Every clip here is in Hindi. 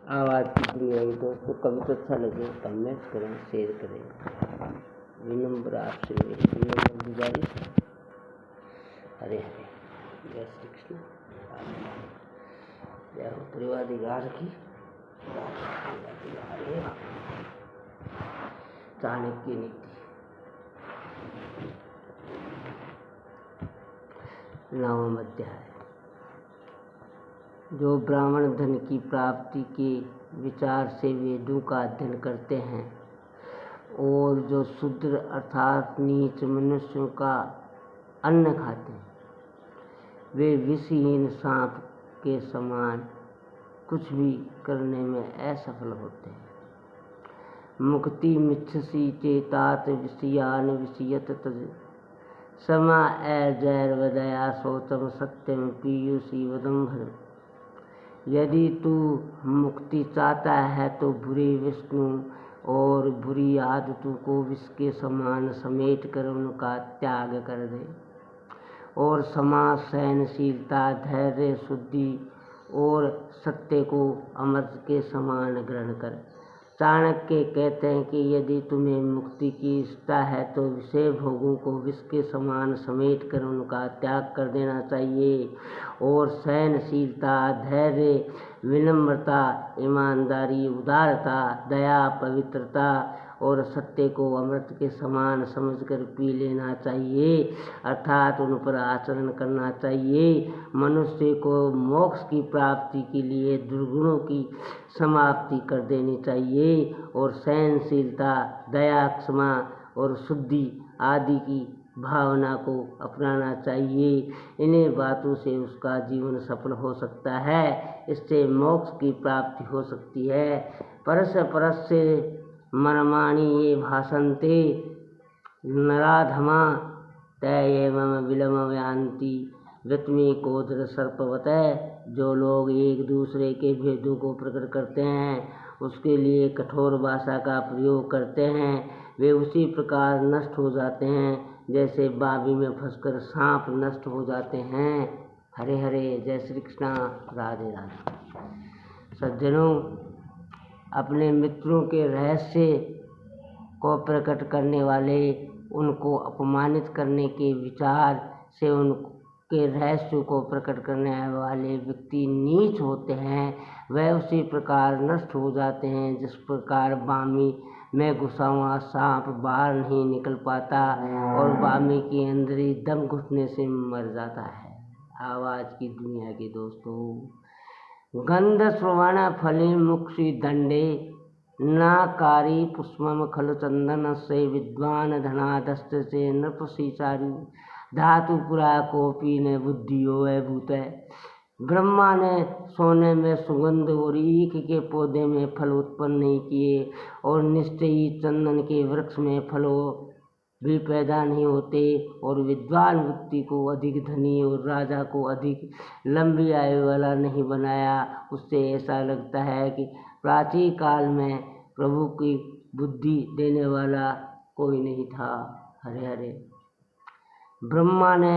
आवाज़ की दुनिया के दोस्तों, कभी तो अच्छा लगे कमेंट करें, शेयर करें। विनम्र आपसे मेरी विनम्र गुजारिश। हरे हरे, जय श्री कृष्ण। जय हो त्रिवादिगार की। चाणक्य नीति। नवम अध्याय। जो ब्राह्मण धन की प्राप्ति के विचार से वेदों का अध्ययन करते हैं और जो शूद्र अर्थात नीच मनुष्यों का अन्न खाते हैं, वे विषहीन सांप के समान कुछ भी करने में असफल होते हैं। मुक्ति मिच्छसि चेतात विषयान विषयत तज समा जैर्वदया शौचम सत्यम पीयूषी वदम्भर। यदि तू मुक्ति चाहता है तो बुरे विष्णु और बुरी आदतों को विष के समान समेट कर उनका त्याग कर दे और क्षमा, सहनशीलता, धैर्य, शुद्धि और सत्य को अमृत के समान ग्रहण कर। चाणक्य कहते हैं कि यदि तुम्हें मुक्ति की इच्छा है तो विषय भोगों को विष के समान समेट कर उनका त्याग कर देना चाहिए और सहनशीलता, धैर्य, विनम्रता, ईमानदारी, उदारता, दया, पवित्रता और सत्य को अमृत के समान समझकर पी लेना चाहिए, अर्थात उन पर आचरण करना चाहिए। मनुष्य को मोक्ष की प्राप्ति के लिए दुर्गुणों की समाप्ति कर देनी चाहिए और सहनशीलता, दया, क्षमा और शुद्धि आदि की भावना को अपनाना चाहिए। इन्हीं बातों से उसका जीवन सफल हो सकता है, इससे मोक्ष की प्राप्ति हो सकती है। परस से मर्माणि ये भाषन्ते नराधमा तय एवं विलम यान्ति वृत्मि कोदर सर्पवत। जो लोग एक दूसरे के भेदों को प्रकट करते हैं, उसके लिए कठोर भाषा का प्रयोग करते हैं, वे उसी प्रकार नष्ट हो जाते हैं जैसे बावी में फंसकर सांप नष्ट हो जाते हैं। हरे हरे, जय श्री कृष्ण, राधे राधे। सज्जनों, अपने मित्रों के रहस्य को प्रकट करने वाले, उनको अपमानित करने के विचार से उनके रहस्य को प्रकट करने वाले व्यक्ति नीच होते हैं। वह उसी प्रकार नष्ट हो जाते हैं जिस प्रकार बामी में घुसा हुआ सांप बाहर नहीं निकल पाता और बामी के अंदर ही दम घुटने से मर जाता है। आवाज़ की दुनिया के दोस्तों, गंध श्रवण फली मुक्षि दंडे नाकारी पुष्पम खलु चंदन से विद्वान धनादस्त से नृपसिचारी धातु पुरा कोपी ने बुद्धियो है भूत। ब्रह्मा ने सोने में सुगंध और ईख के पौधे में फल उत्पन्न नहीं किए और निश्चयी चंदन के वृक्ष में फलों भी पैदा नहीं होते और विद्वान व्यक्ति को अधिक धनी और राजा को अधिक लंबी आयु वाला नहीं बनाया। उससे ऐसा लगता है कि प्राचीन काल में प्रभु की बुद्धि देने वाला कोई नहीं था। हरे हरे। ब्रह्मा ने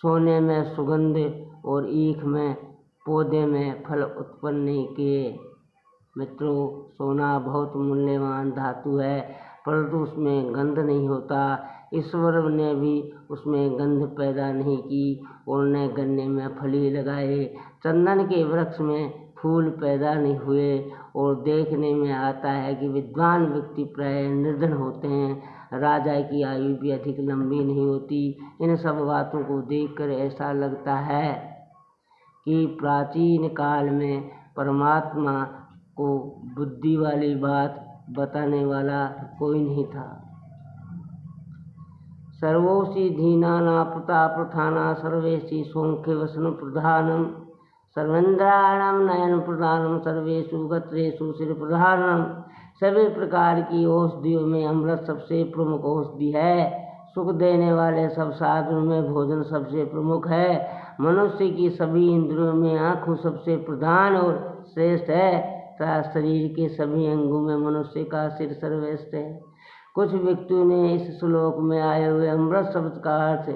सोने में सुगंध और ईख में पौधे में फल उत्पन्न नहीं किए। मित्रों, सोना बहुत मूल्यवान धातु है, परंतु उसमें गंध नहीं होता। ईश्वर ने भी उसमें गंध पैदा नहीं की और न गन्ने में फली लगाए। चंदन के वृक्ष में फूल पैदा नहीं हुए और देखने में आता है कि विद्वान व्यक्ति प्राय निर्धन होते हैं, राजा की आयु भी अधिक लंबी नहीं होती। इन सब बातों को देखकर ऐसा लगता है कि प्राचीन काल में परमात्मा को बुद्धि वाली बात बताने वाला कोई नहीं था। सर्वोषि धीनाना प्रताप्रथाना सर्वेषि सौंख्य वसन प्रधानम सर्वेन्द्राणम नयन प्रधानम सर्वेषु गत्रेषु सिर प्रधानम। सभी प्रकार की औषधियों में अमृत सबसे प्रमुख औषधि है। सुख देने वाले सब साधनों में भोजन सबसे प्रमुख है। मनुष्य की सभी इंद्रियों में आँखों सबसे प्रधान और श्रेष्ठ है तथा शरीर के सभी अंगों में मनुष्य का सिर सर्वश्रेष्ठ है। कुछ व्यक्तियों ने इस श्लोक में आए हुए अमृत शब्द का अर्थ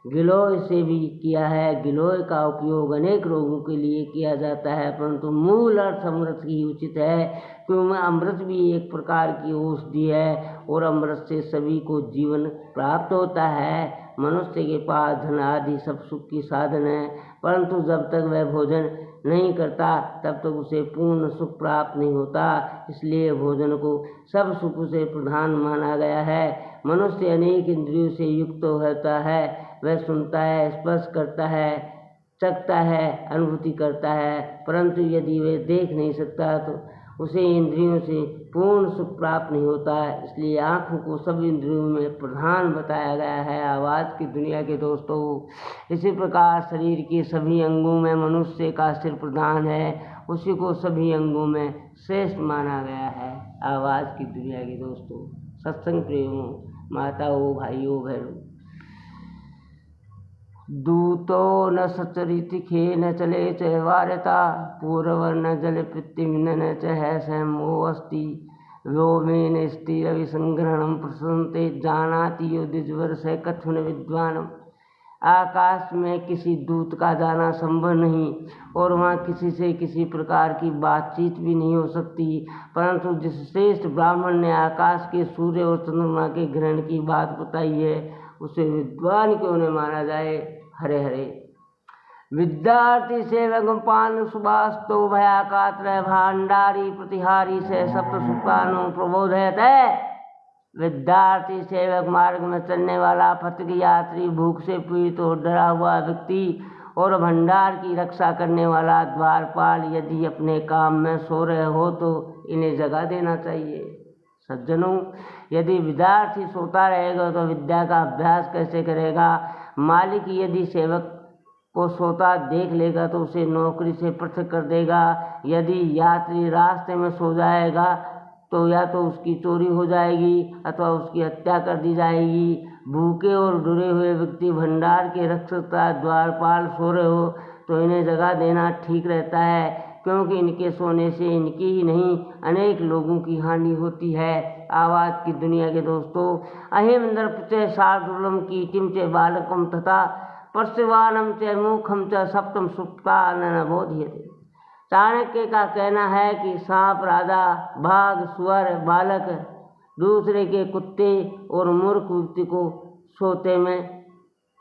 गिलोय से भी किया है। गिलोय का उपयोग अनेक रोगों के लिए किया जाता है, परंतु मूल अर्थ अमृत ही उचित है, क्योंकि अमृत भी एक प्रकार की औषधि है और अमृत से सभी को जीवन प्राप्त होता है। मनुष्य के पास धन आदि सब सुख की साधन है, परंतु जब तक वह भोजन नहीं करता तब तक उसे पूर्ण सुख प्राप्त नहीं होता। इसलिए भोजन को सब सुख से प्रधान माना गया है। मनुष्य अनेक इंद्रियों से युक्त होता है। वह सुनता है, स्पर्श करता है, चखता है, अनुभूति करता है, परंतु यदि वह देख नहीं सकता तो उसे इंद्रियों से पूर्ण सुख प्राप्त नहीं होता है। इसलिए आँखों को सब इंद्रियों में प्रधान बताया गया है। आवाज़ की दुनिया के दोस्तों, इसी प्रकार शरीर के सभी अंगों में मनुष्य का सिर प्रधान है, उसी को सभी अंगों में श्रेष्ठ माना गया है। आवाज़ की दुनिया के दोस्तों, सत्संग प्रेमियों, माताओं, भाइयों, बहनों, दूतो न सचरित खे न चले चवार्यता पूर्व न जल पृथ्वी न चह समो अस्ति व्योमेन स्थिर विसंग्रहणम प्रसन्ते जानाति यो द्विजवर से कथुन विद्वानम। आकाश में किसी दूत का जाना संभव नहीं और वहाँ किसी से किसी प्रकार की बातचीत भी नहीं हो सकती, परंतु जिस श्रेष्ठ ब्राह्मण ने आकाश के सूर्य और चंद्रमा के ग्रहण की बात बताई है उसे विद्वान क्यों न माना जाए। हरे हरे। विद्यार्थी सेवक पान सुबास्तो भयाकात्र भांडारी प्रतिहारी से सप्त सुपानो प्रबोधयत है। विद्यार्थी सेवक, मार्ग में चलने वाला, पथिक यात्री, भूख से पीड़ित और डरा हुआ व्यक्ति और भंडार की रक्षा करने वाला द्वारपाल यदि अपने काम में सो रहे हो तो इन्हें जगा देना चाहिए। सज्जनों, यदि विद्यार्थी सोता रहेगा तो विद्या का अभ्यास कैसे करेगा। मालिक यदि सेवक को सोता देख लेगा तो उसे नौकरी से पृथक कर देगा। यदि यात्री रास्ते में सो जाएगा तो या तो उसकी चोरी हो जाएगी अथवा उसकी हत्या कर दी जाएगी। भूखे और डरे हुए व्यक्ति भंडार के रक्षक द्वारपाल सो रहे हो तो इन्हें जगा देना ठीक रहता है, क्योंकि इनके सोने से इनकी ही नहीं अनेक लोगों की हानि होती है। आवाज़ की दुनिया के दोस्तों, अहिम नृपचे शार्दूलम कीटिम च बालकम तथा परशिवानम च मूखम च सप्तम सुप्ता न बोध्यते। चाणक्य का कहना है कि सांप, राजा, बाघ, सुअर, बालक, दूसरे के कुत्ते और मूर्ख व्यक्ति को सोते में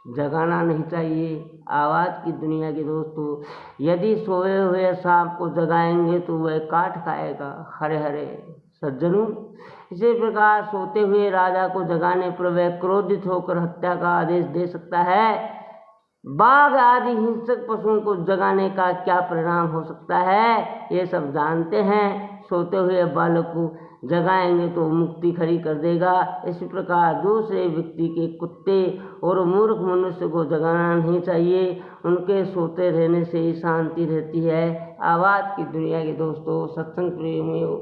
जगाना नहीं चाहिए। आवाज़ की दुनिया के दोस्तों, यदि सोए हुए सांप को जगाएंगे तो वह काट खाएगा। हरे हरे। सज्जनों, इसी प्रकार सोते हुए राजा को जगाने पर वह क्रोधित होकर हत्या का आदेश दे सकता है। बाघ आदि हिंसक पशुओं को जगाने का क्या परिणाम हो सकता है, ये सब जानते हैं। सोते हुए बालक को जगाएंगे तो मुक्ति खड़ी कर देगा। इसी प्रकार दूसरे व्यक्ति के कुत्ते और मूर्ख मनुष्य को जगाना नहीं चाहिए, उनके सोते रहने से ही शांति रहती है। आवाज़ की दुनिया के दोस्तों, सत्संग प्रेमियों,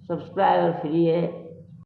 सब्सक्राइबर फ्री है।